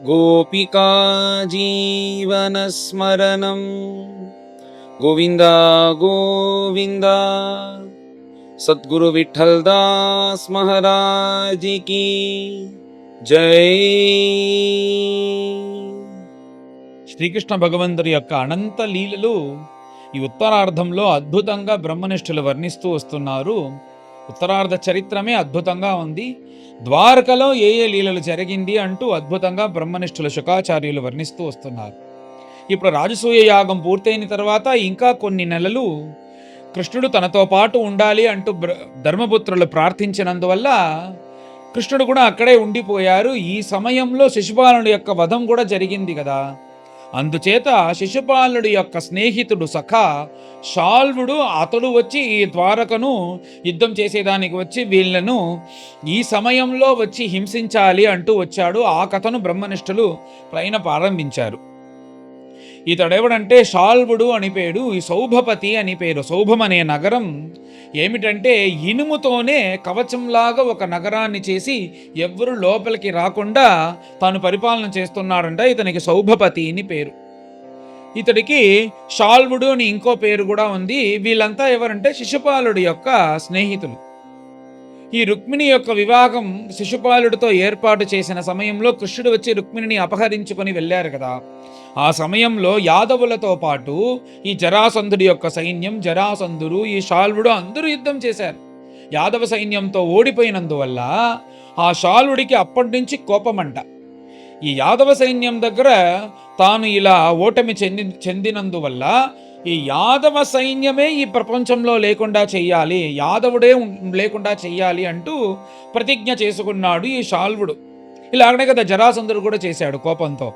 गोपिका जीवनस्मरणं गोविन्द गोविन्द। सद्गुरु विठ्ठल दास महाराज की जय। శ్రీకృష్ణ భగవంతుడి యొక్క అనంత లీలలు ఈ ఉత్తరార్ధంలో అద్భుతంగా బ్రహ్మనిష్ఠులు వర్ణిస్తూ వస్తున్నారు. ఉత్తరార్ధ చరిత్రమే అద్భుతంగా ఉంది. ద్వారకలో ఏ ఏ లీలలు జరిగింది అంటూ అద్భుతంగా బ్రహ్మనిష్ఠుల శుకాచార్యులు వర్ణిస్తూ వస్తున్నారు. ఇప్పుడు రాజసూయ యాగం పూర్తయిన తర్వాత ఇంకా కొన్ని నెలలు కృష్ణుడు తనతో పాటు ఉండాలి అంటూ ధర్మపుత్రులు ప్రార్థించినందువల్ల కృష్ణుడు కూడా అక్కడే ఉండిపోయారు. ఈ సమయంలో శిశుపాలుడి యొక్క వధం కూడా జరిగింది కదా. అందుచేత శిశుపాలుడి యొక్క స్నేహితుడు సఖా శాల్వుడు అతడు వచ్చి ఈ ద్వారకను యుద్ధం చేసేదానికి వచ్చి వీళ్ళను ఈ సమయంలో వచ్చి హింసించాలి అంటూ వచ్చాడు. ఆ కథను బ్రహ్మనిష్ఠులు పైన ప్రారంభించారు. ఇతడెవడంటే శాల్వుడు అని పేరు, ఈ సౌభపతి అని పేరు. సౌభం అనే నగరం ఏమిటంటే ఇనుముతోనే కవచంలాగా ఒక నగరాన్ని చేసి ఎవ్వరూ లోపలికి రాకుండా తాను పరిపాలన చేస్తున్నాడంట. ఇతనికి సౌభపతి అని పేరు. ఇతడికి శాల్వుడు అని ఇంకో పేరు కూడా ఉంది. వీళ్ళంతా ఎవరంటే శిశుపాలుడి యొక్క స్నేహితులు. ఈ రుక్మిణి యొక్క వివాహం శిశుపాలుడితో ఏర్పాటు చేసిన సమయంలో కృష్ణుడు వచ్చి రుక్మిణిని అపహరించుకొని వెళ్ళారు కదా. ఆ సమయంలో యాదవులతో పాటు ఈ జరాసంధుడి యొక్క సైన్యం, జరాసంధుడు, ఈ శాల్వుడు అందరూ యుద్ధం చేశారు. యాదవ సైన్యంతో ఓడిపోయినందువల్ల ఆ శాల్వుడికి అప్పటి నుంచి కోపమంట. ఈ యాదవ సైన్యం దగ్గర తాను ఇలా ఓటమి చెందినందువల్ల ఈ యాదవ సైన్యమే ఈ ప్రపంచంలో లేకుండా చెయ్యాలి, యాదవుడే లేకుండా చెయ్యాలి అంటూ ప్రతిజ్ఞ చేసుకున్నాడు ఈ శాల్వుడు. ఇలాగనే కదా జరాసంధుడు కూడా చేశాడు కోపంతో.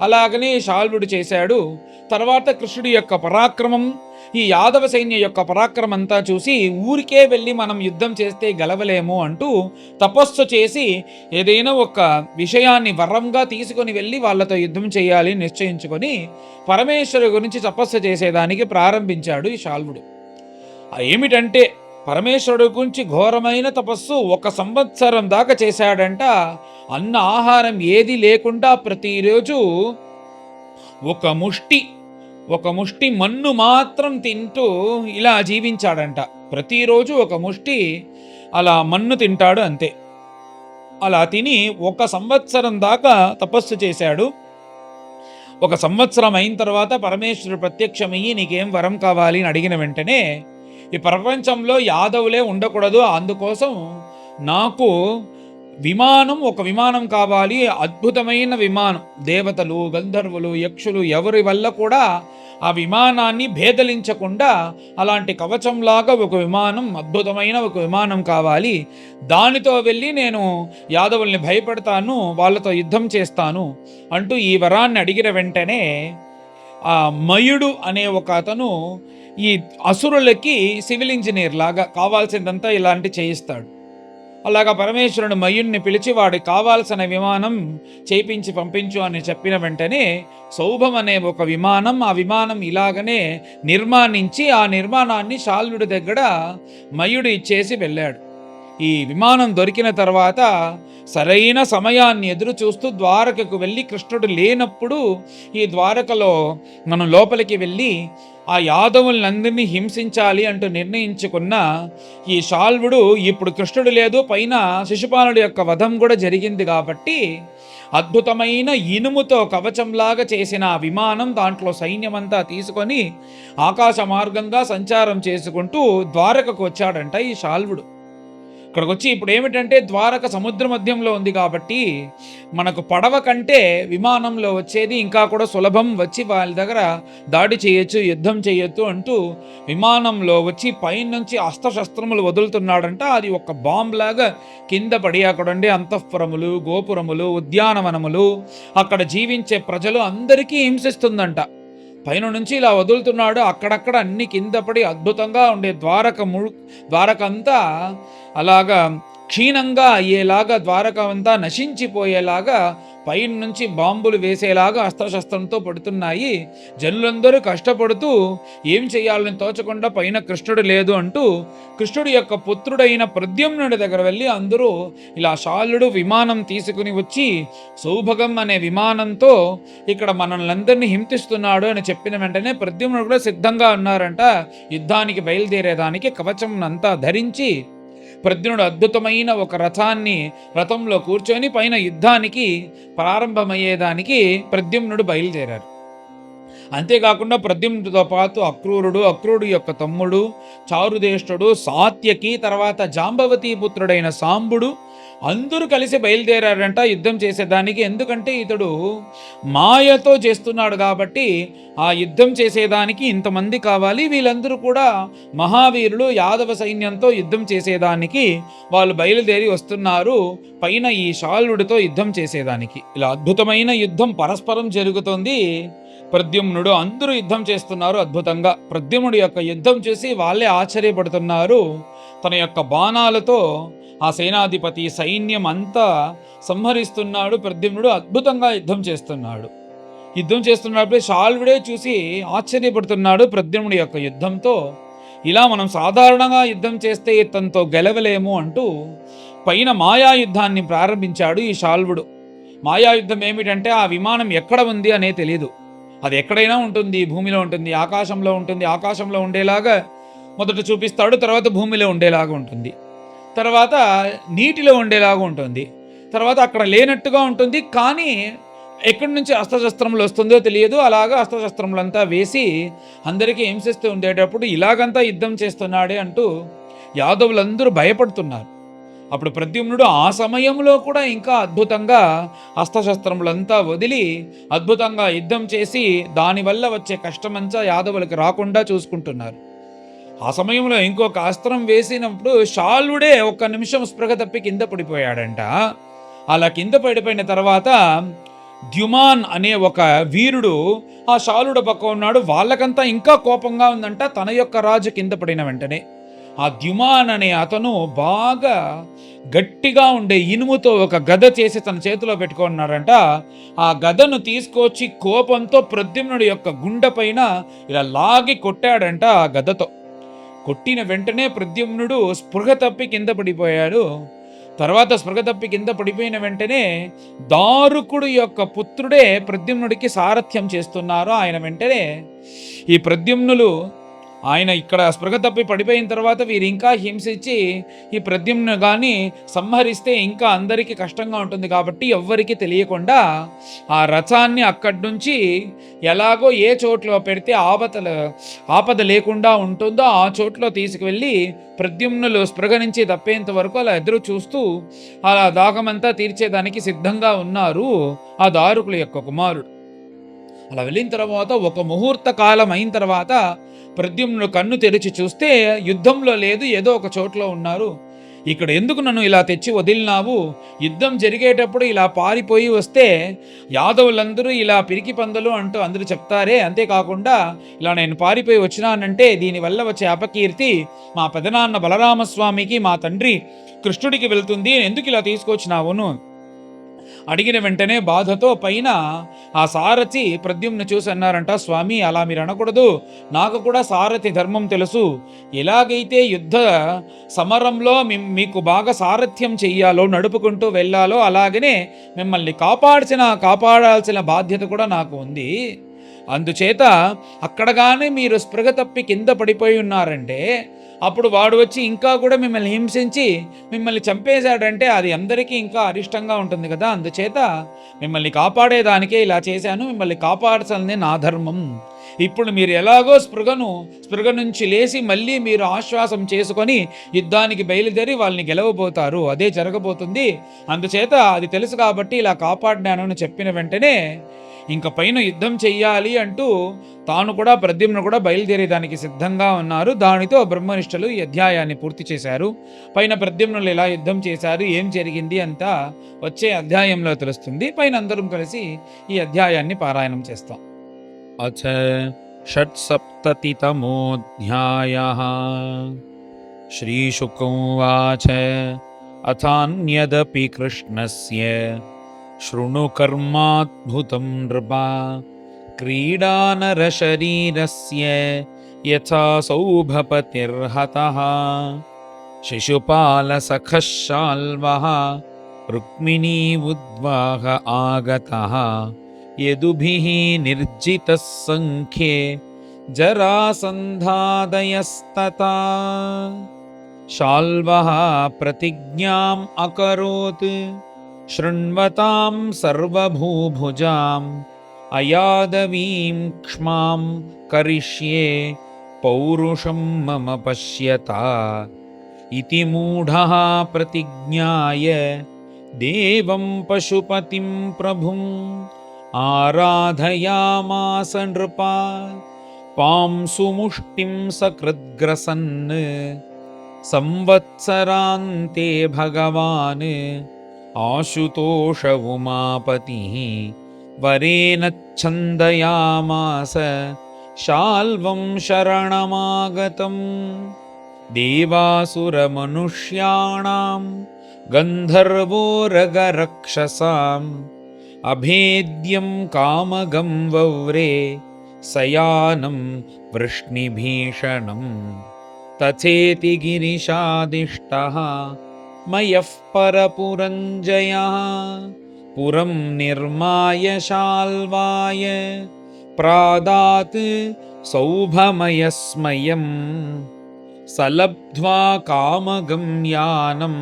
అలాగనే శాల్వుడు చేశాడు. తర్వాత కృష్ణుడి యొక్క పరాక్రమం, ఈ యాదవ సైన్య యొక్క పరాక్రమం అంతా చూసి ఊరికే వెళ్ళి మనం యుద్ధం చేస్తే గెలవలేము అంటూ తపస్సు చేసి ఏదైనా ఒక విషయాన్ని వరంగా తీసుకొని వెళ్ళి వాళ్ళతో యుద్ధం చేయాలి నిశ్చయించుకొని పరమేశ్వరు గురించి తపస్సు చేసేదానికి ప్రారంభించాడు ఈ శాల్వుడు. ఏమిటంటే పరమేశ్వరుడు గురించి ఘోరమైన తపస్సు 1 సంవత్సరం దాకా చేశాడంట. అన్న ఆహారం ఏది లేకుండా ప్రతిరోజు ఒక ముష్టి మన్ను మాత్రం తింటూ ఇలా జీవించాడంట. ప్రతిరోజు ఒక ముష్టి అలా మన్ను తింటాడు అంతే. అలా తిని 1 సంవత్సరం దాకా తపస్సు చేశాడు. 1 సంవత్సరం అయిన తర్వాత పరమేశ్వరుడు ప్రత్యక్షమయ్యి నీకేం వరం కావాలి అని అడిగిన వెంటనే ఈ ప్రపంచంలో యాదవులే ఉండకూడదు, అందుకోసం నాకు ఒక విమానం కావాలి, అద్భుతమైన విమానం. దేవతలు, గంధర్వులు, యక్షులు ఎవరి వల్ల కూడా ఆ విమానాన్ని భేదలించకుండా అలాంటి కవచంలాగా ఒక విమానం, అద్భుతమైన ఒక విమానం కావాలి. దానితో వెళ్ళి నేను యాదవుల్ని భయపెడతాను, వాళ్ళతో యుద్ధం చేస్తాను అంటూ ఈ వరాన్ని అడిగిన వెంటనే ఆ మయుడు అనే ఒక అతను ఈ అసురులకి సివిల్ ఇంజనీర్ లాగా కావాల్సిందంతా ఇలాంటి చేయిస్తాడు. అలాగా పరమేశ్వరుడు మయుడిని పిలిచి వాడికి కావాల్సిన విమానం చేయించి పంపించు అని చెప్పిన వెంటనే సౌభం అనే ఒక విమానం, ఆ విమానం ఇలాగనే నిర్మాణించి ఆ నిర్మాణాన్ని శాల్వుడి దగ్గర మయుడు ఇచ్చేసి వెళ్ళాడు. ఈ విమానం దొరికిన తర్వాత సరైన సమయాన్ని ఎదురు చూస్తూ ద్వారకకు వెళ్ళి కృష్ణుడు లేనప్పుడు ఈ ద్వారకలో మనం లోపలికి వెళ్ళి ఆ యాదవులందరినీ హింసించాలి అంటూ నిర్ణయించుకున్న ఈ శాల్వుడు ఇప్పుడు కృష్ణుడు లేదు, పైన శిశుపాలుడి యొక్క వధం కూడా జరిగింది కాబట్టి అద్భుతమైన ఇనుముతో కవచంలాగా చేసిన ఆ విమానం, దాంట్లో సైన్యమంతా తీసుకొని ఆకాశ మార్గంగా సంచారం చేసుకుంటూ ద్వారకకు వచ్చాడంట ఈ శాల్వుడు. ఇక్కడికి వచ్చి ఇప్పుడు ఏమిటంటే ద్వారక సముద్ర మధ్యంలో ఉంది కాబట్టి మనకు పడవ కంటే విమానంలో వచ్చేది ఇంకా కూడా సులభం. వచ్చి వాళ్ళ దగ్గర దాడి చేయొచ్చు, యుద్ధం చేయొచ్చు అంటూ విమానంలో వచ్చి పైనుంచి అస్త్రశస్త్రములు వదులుతున్నాడంట. అది ఒక బాంబ్ లాగా కింద పడి అక్కడుండే అంతఃపురములు, గోపురములు, ఉద్యానవనములు, అక్కడ జీవించే ప్రజలు అందరికీ హింసిస్తుందంట. పైన నుంచి ఇలా వదులుతున్నాడు. అక్కడక్కడ అన్ని కింద పడి అద్భుతంగా ఉండే ద్వారకంతా అలాగా క్షీణంగా అయ్యేలాగా, ద్వారక అంతా నశించిపోయేలాగా పైన నుంచి బాంబులు వేసేలాగా అస్త్రశస్త్రంతో పడుతున్నాయి. జనులందరూ కష్టపడుతూ ఏం చేయాలని తోచకుండా పైన కృష్ణుడు లేదు అంటూ కృష్ణుడి యొక్క పుత్రుడైన ప్రద్యుమ్నుడి దగ్గర వెళ్ళి అందరూ ఇలా శాల్యుడు విమానం తీసుకుని వచ్చి సౌభగం అనే విమానంతో ఇక్కడ మనల్ని అందరినీ హింసిస్తున్నాడు అని చెప్పిన వెంటనే ప్రద్యుమ్నుడు కూడా సిద్ధంగా ఉన్నారంట యుద్ధానికి బయలుదేరేదానికి. కవచం అంతా ధరించి ప్రద్యుమ్నుడు అద్భుతమైన ఒక రథంలో కూర్చొని పైన యుద్ధానికి ప్రారంభమయ్యేదానికి ప్రద్యుమ్నుడు బయలుదేరారు. అంతేకాకుండా ప్రద్యుమ్నుడితో పాటు అక్రూరుడు యొక్క తమ్ముడు చారుదేష్టుడు, సాత్యకి, తర్వాత జాంబవతి పుత్రుడైన సాంబుడు అందరూ కలిసి బయలుదేరారంట యుద్ధం చేసేదానికి. ఎందుకంటే ఇతడు మాయతో చేస్తున్నాడు కాబట్టి ఆ యుద్ధం చేసేదానికి ఇంతమంది కావాలి. వీళ్ళందరూ కూడా మహావీరులు, యాదవ సైన్యంతో యుద్ధం చేసేదానికి వాళ్ళు బయలుదేరి వస్తున్నారు పైన ఈ శాల్వుడితో యుద్ధం చేసేదానికి. ఇలా అద్భుతమైన యుద్ధం పరస్పరం జరుగుతుంది. ప్రద్యుమ్నుడు అందరూ యుద్ధం చేస్తున్నారు అద్భుతంగా. ప్రద్యుమ్నుడి యొక్క యుద్ధం చూసి వాళ్ళే ఆశ్చర్యపడుతున్నారు. తన యొక్క బాణాలతో ఆ సేనాధిపతి సైన్యం అంతా సంహరిస్తున్నాడు. ప్రద్యుమ్నుడు అద్భుతంగా యుద్ధం చేస్తున్నప్పుడు శాల్వుడే చూసి ఆశ్చర్యపడుతున్నాడు ప్రద్యుమ్నుడి యొక్క యుద్ధంతో. ఇలా మనం సాధారణంగా యుద్ధం చేస్తే ఇతనితో గెలవలేము అంటూ పైన మాయాయుద్ధాన్ని ప్రారంభించాడు ఈ శాల్వుడు. మాయాయుద్ధం ఏమిటంటే ఆ విమానం ఎక్కడ ఉంది అనే తెలియదు. అది ఎక్కడైనా ఉంటుంది, భూమిలో ఉంటుంది, ఆకాశంలో ఉంటుంది. ఆకాశంలో ఉండేలాగా మొదట చూపిస్తాడు, తర్వాత భూమిలో ఉండేలాగా ఉంటుంది, తర్వాత నీటిలో ఉండేలాగా ఉంటుంది, తర్వాత అక్కడ లేనట్టుగా ఉంటుంది. కానీ ఎక్కడి నుంచి అస్త్రశస్త్రములు వస్తుందో తెలియదు. అలాగా అస్త్రశస్త్రములంతా వేసి అందరికీ హింసిస్తూ ఉండేటప్పుడు ఇలాగంతా యుద్ధం చేస్తున్నాడే అంటూ యాదవులందరూ భయపడుతున్నారు. అప్పుడు ప్రద్యుమ్నుడు ఆ సమయంలో కూడా ఇంకా అద్భుతంగా అస్త్రశస్త్రములంతా వదిలి అద్భుతంగా యుద్ధం చేసి దానివల్ల వచ్చే కష్టమంతా యాదవులకి రాకుండా చూసుకుంటున్నారు. ఆ సమయంలో ఇంకొక అస్త్రం వేసినప్పుడు శాల్వుడే ఒక్క నిమిషం స్పృహ తప్పి కింద పడిపోయాడంట. అలా కింద పడిపోయిన తర్వాత ద్యుమాన్ అనే ఒక వీరుడు ఆ శాల్వుడు పక్క ఉన్నాడు. వాళ్ళకంతా ఇంకా కోపంగా ఉందంట తన యొక్క రాజు కింద పడిన వెంటనే. ఆ ద్యుమాన్ అనే అతను బాగా గట్టిగా ఉండే ఇనుముతో ఒక గద చేసి తన చేతిలో పెట్టుకున్నారంట. ఆ గదను తీసుకొచ్చి కోపంతో ప్రద్యుమ్నుడి యొక్క గుండె పైన ఇలా లాగి కొట్టాడంట. ఆ గదతో కొట్టిన వెంటనే ప్రద్యుమ్నుడు స్పృహ తప్పి కింద పడిపోయాడు. తర్వాత స్పృహ తప్పి కింద పడిపోయిన వెంటనే దారుకుడు యొక్క పుత్రుడే ప్రద్యుమ్నుడికి సారథ్యం చేస్తున్నారు. ఆయన వెంటనే ఈ ప్రద్యుమ్నులు ఆయన ఇక్కడ స్పృహ తప్పి పడిపోయిన తర్వాత వీరు ఇంకా హింసించి ఈ ప్రద్యుమ్ను కానీ సంహరిస్తే ఇంకా అందరికీ కష్టంగా ఉంటుంది కాబట్టి ఎవ్వరికీ తెలియకుండా ఆ రథాన్ని అక్కడి నుంచి ఎలాగో ఏ చోట్లో పెడితే ఆపద లేకుండా ఉంటుందో ఆ చోట్లో తీసుకువెళ్ళి ప్రద్యుమ్నులు స్పృహ నుంచి తప్పేంత వరకు అలా ఎదురు చూస్తూ అలా దాగమంతా తీర్చేదానికి సిద్ధంగా ఉన్నారు ఆ దారుకుల యొక్క కుమారుడు. అలా వెళ్ళిన తర్వాత ఒక ముహూర్త కాలం అయిన తర్వాత ప్రద్యుమ్నుడు కన్ను తెరిచి చూస్తే యుద్ధంలో లేదు, ఏదో ఒక చోట్లో ఉన్నారు. ఇక్కడ ఎందుకు నన్ను ఇలా తెచ్చి వదిలినావు? యుద్ధం జరిగేటప్పుడు ఇలా పారిపోయి వస్తే యాదవులందరూ ఇలా పిరికి పందలు అంటూ అందరూ చెప్తారే. అంతేకాకుండా ఇలా నేను పారిపోయి వచ్చినానంటే దీనివల్ల వచ్చే అపకీర్తి మా పెదనాన్న బలరామస్వామికి, మా తండ్రి కృష్ణుడికి వెళ్తుంది. ఎందుకు ఇలా తీసుకొచ్చినావును అడిగిన వెంటనే బాధతో పైన ఆ సారథి ప్రద్యుమ్ను చూసి అన్నారంట, స్వామి అలా మీరు అనకూడదు, నాకు కూడా సారథి ధర్మం తెలుసు. ఎలాగైతే యుద్ధ సమరంలో మీకు బాగా సారథ్యం చెయ్యాలో, నడుపుకుంటూ వెళ్ళాలో, అలాగనే మిమ్మల్ని కాపాడాల్సిన బాధ్యత కూడా నాకు ఉంది. అందుచేత అక్కడ కానీ మీరు స్పృహ తప్పి కింద పడిపోయి ఉన్నారంటే అప్పుడు వాడు వచ్చి ఇంకా కూడా మిమ్మల్ని హింసించి మిమ్మల్ని చంపేశాడంటే అది అందరికీ ఇంకా అరిష్టంగా ఉంటుంది కదా. అందుచేత మిమ్మల్ని కాపాడేదానికే ఇలా చేశాను. మిమ్మల్ని కాపాడాల్సింది నా ధర్మం. ఇప్పుడు మీరు ఎలాగో స్పృహ నుంచి లేచి మళ్ళీ మీరు ఆశ్వాసం చేసుకొని యుద్ధానికి బయలుదేరి వాళ్ళని గెలవబోతారు. అదే జరగబోతుంది. అందుచేత అది తెలుసు కాబట్టి ఇలా కాపాడినాను అని చెప్పిన వెంటనే ఇంక పైన యుద్ధం చెయ్యాలి అంటూ తాను కూడా ప్రద్యుమ్ను కూడా బయలుదేరేదానికి సిద్ధంగా ఉన్నారు. దానితో బ్రహ్మనిష్టలు ఈ అధ్యాయాన్ని పూర్తి చేశారు. పైన ప్రద్యుమ్నులు ఎలా యుద్ధం చేశారు, ఏం జరిగింది అంతా వచ్చే అధ్యాయంలో తెలుస్తుంది. పైన అందరం కలిసి ఈ అధ్యాయాన్ని పారాయణం చేస్తాం. అథ షట్సప్తతితమోऽధ్యాయः శ్రీశుకోవాచ अथान्यदपि कृष्णस्य शृणु कर्माद्भुतं नृपा क्रीडानरशरीरस्य यथा सौभपतिर्हतः शिशुपालसखः शाल्वः रुक्मिणीवुद्वाह आगतः यदुभिः निर्जितः सङ्ख्ये जरासन्धादयस्तथा शाल्वः प्रतिज्ञाम् अकरोत् शृण्वतां सर्वभूभुजाम् अयादवीं क्ष्मां करिष्ये पौरुषं मम पश्यता इति मूढः प्रतिज्ञाय देवं पशुपतिं प्रभुम् आराधयामास नृपा पांसुमुष्टिं सकृद्ग्रसन् संवत्सरान्ते भगवान् आशुतोष उमापतिः वरेण छन्दयामास शाल्वं शरणमागतम् देवासुरमनुष्याणां गन्धर्वोरगरक्षसाम् अभेद्यं कामगं वव्रे सयानं वृष्णिभीषणम् तथेति गिरिशादिष्टः मयः परपुरञ्जयः पुरं निर्माय शाल्वाय प्रादात् सौभमयस्मयम् सलब्ध्वा कामगं यानं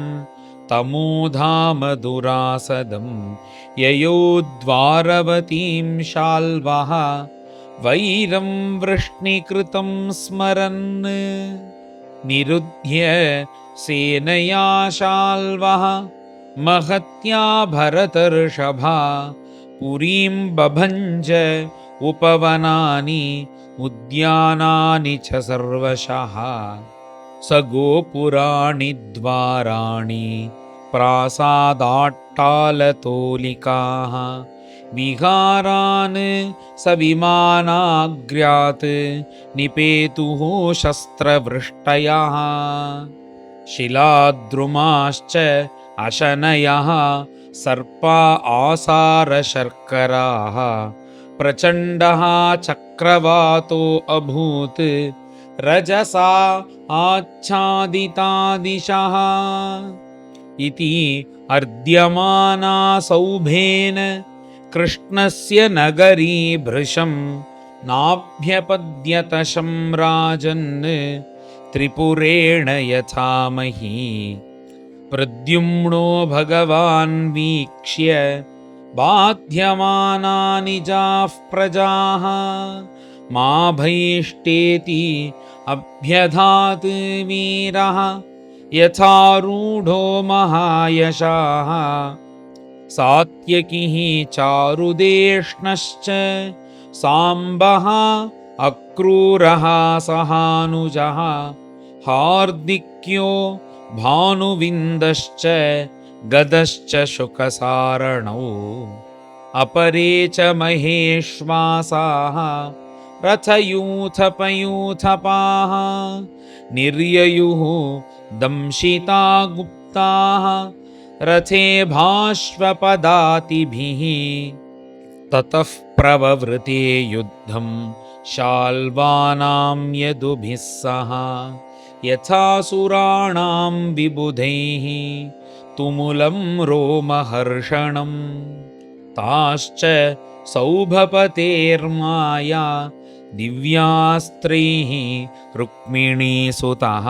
तमोधाम दुरासदं ययो द्वारवतीं शाल्वः वैरं वृष्णिकृतं स्मरन् निरुध्य सेनया शाल्वः महत्या भरतर्षभा पुरीं बभञ्ज उपवनानि उद्यानानि च सर्वशः स गोपुराणि द्वाराणि प्रासादाट्टालतोलिकाः विहारान् सविमानाग्र्यात् निपेतुः शस्त्रवृष्टयः शिलाद्रुमाश्च अशनयः सर्पा आसारशर्कराः प्रचण्डः चक्रवातो अभूत् रजसा आच्छादिता दिशः इति अर्द्यमाना सौभेन कृष्णस्य नगरी भृशं नाभ्यपद्यत शं राजन् त्रिपुरेण यथामहि प्रद्युम्नो भगवान् वीक्ष्य बाध्यमाना निजाः प्रजाः मा भैष्टेति अभ्यधात् वीरः यथारूढो महायशाः सात्यकिः चारुदेष्णश्च साम्बः अक्रूरः सहानुजः हार्दिक्यो भानुविन्दश्च गदश्च शुकसारणौ अपरे च महेश्वासाः रथयूथपयूथपाः निर्ययुः दंशिता गुप्ताः रथे भाश्वपदातिभिः ततः प्रववृते युद्धं शाल्वानां यदुभिः सह यथासुराणां विबुधैः तुमुलं रोमहर्षणम् ताश्च सौभपतेर्माया दिव्यास्त्रैः रुक्मिणीसुतः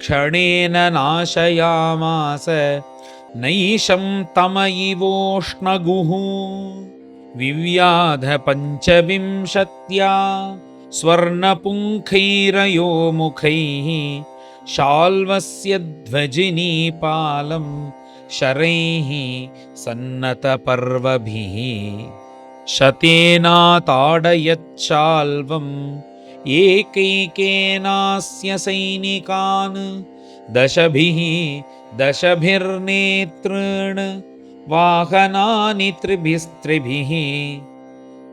क्षणेन नाशयामास नैशं तमयिवोष्णगुः विव्याध पञ्चविंशत्या स्वर्णपुङ्खैरयो मुखैः शाल्वस्य ध्वजिनीपालं शरैः सन्नतपर्वभिः शतेनाताडयच्छाल्वम् एकैकेनास्य सैनिकान् दशभिर्नेतॄन् वाहनानि त्रिभिस्त्रिभिः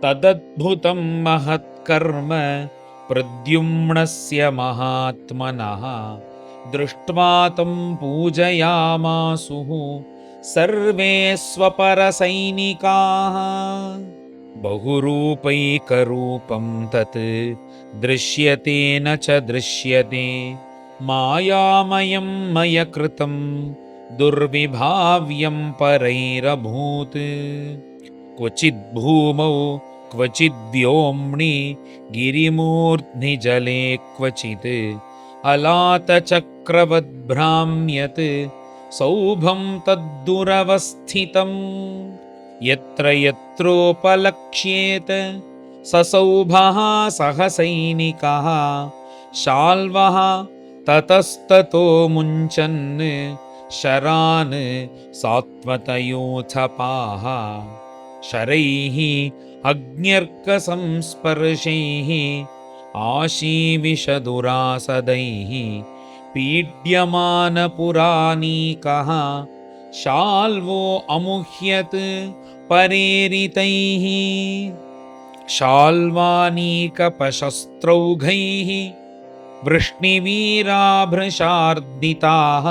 तदद्भुतं महत्कर्म प्रद्युम्नस्य महात्मनः दृष्ट्वा तं पूजयामासुः सर्वे स्वपरसैनिकाः। बहुरूपैकरूपं तत् दृश्यते न च दृश्यते, मायामयं मयकृतं दुर्विभाव्यं परैरभूत्। क्वचिद्भूमौ क्वचिद्व्योम्नि गिरिमूर्ध्नि जले क्वचित् अलातचक्रवद्भ्राम्यत् सौभं तद्दुरवस्थितम्। यत्र यत्रोपलक्ष्येत ससौभः सहसैनिकः शाल्वः ततस्ततो मुञ्चन् शरान् सात्वतयोथपाः। शरैः अग्न्यर्कसंस्पर्शैः आशीविषदुरासदैः पीड्यमानपुराणीकः शाल्वो अमुह्यत् परेरितैः। शाल्वानीकपशस्त्रौघैः वृष्णिवीराभृशार्दिताः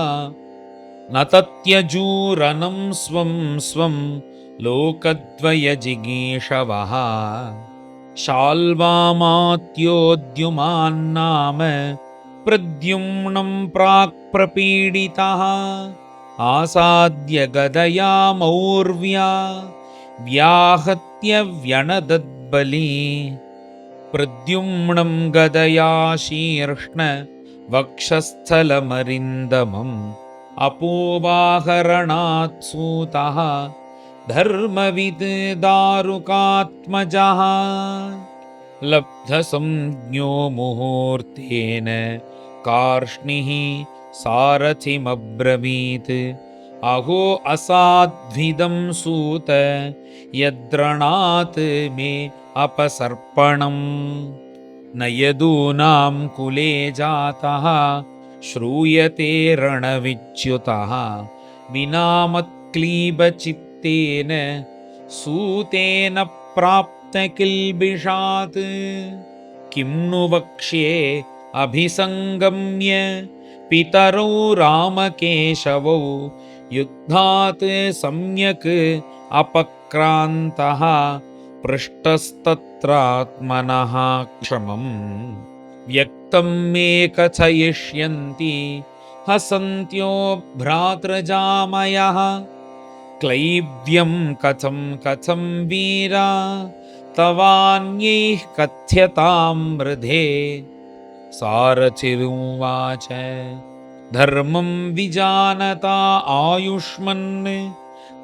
न तत्यजूरनं स्वं स्वं लोकद्वयजिगीषवः। शाल्वामात्योद्युमान्नाम प्रद्युम्नं प्राक्प्रपीडितः आसाद्य गदया मौर्व्या व्याहत्य व्यणदद्बली। प्रद्युम्नं गदया शीर्ष्ण वक्षस्थलमरिन्दमम् अपोवाहरणात् सूतः धर्मविद् दारुकात्मजः। लब्धसंज्ञो मुहूर्तेन कार्ष्णिः सारथिमब्रवीत् अहो असाध्विदं सूत यद्रणात् मे अपसर्पणम्। न यदूनां कुले जातः श्रूयते रणविच्युतः विना मत्क्लीबचित्तेन सूतेन प्राप्तकिल्बिषात्। किं नु वक्ष्ये अभिसङ्गम्य पितरौ रामकेशवौ युद्धात् सम्यक् अपक्रान्तः पृष्टस्तत्रात्मनः क्षमम्। व्यक्तं मे कथयिष्यन्ति हसन्त्यो भ्रातृजामयः क्लैब्यं कथं कथं वीरा तवान्यैः कथ्यतां मृधे। सारथिरुवाच धर्मं विजानता आयुष्मन्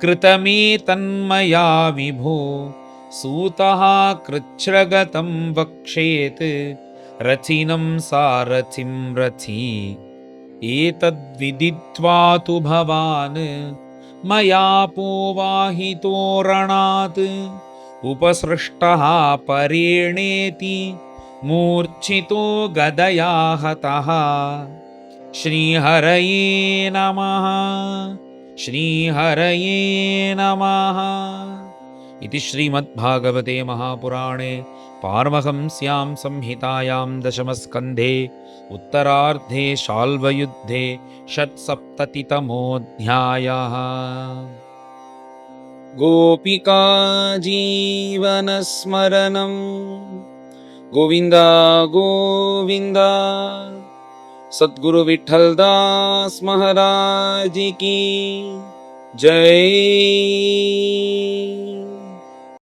कृतमेतन्मया विभो। सूतः कृच्छ्रगतं वक्ष्येत् रथिनं सारथिं रथी। एतद्विदित्वा तु भवान् मया पोवाहितो रणात् उपसृष्टः परेणेति मूर्छितो गदया हतः। श्रीहरये नमः श्रीहरये नमः। इति श्रीमद्भागवते महापुराणे पारमहंस्यां संहितायां दशमस्कन्धे उत्तरार्धे शाल्वयुद्धे षट्सप्ततितमोऽध्यायः। गोपिका जीवनस्मरणं गोविन्द गोविन्द। सद्गुरु विठ्ठलदास महाराज की जय।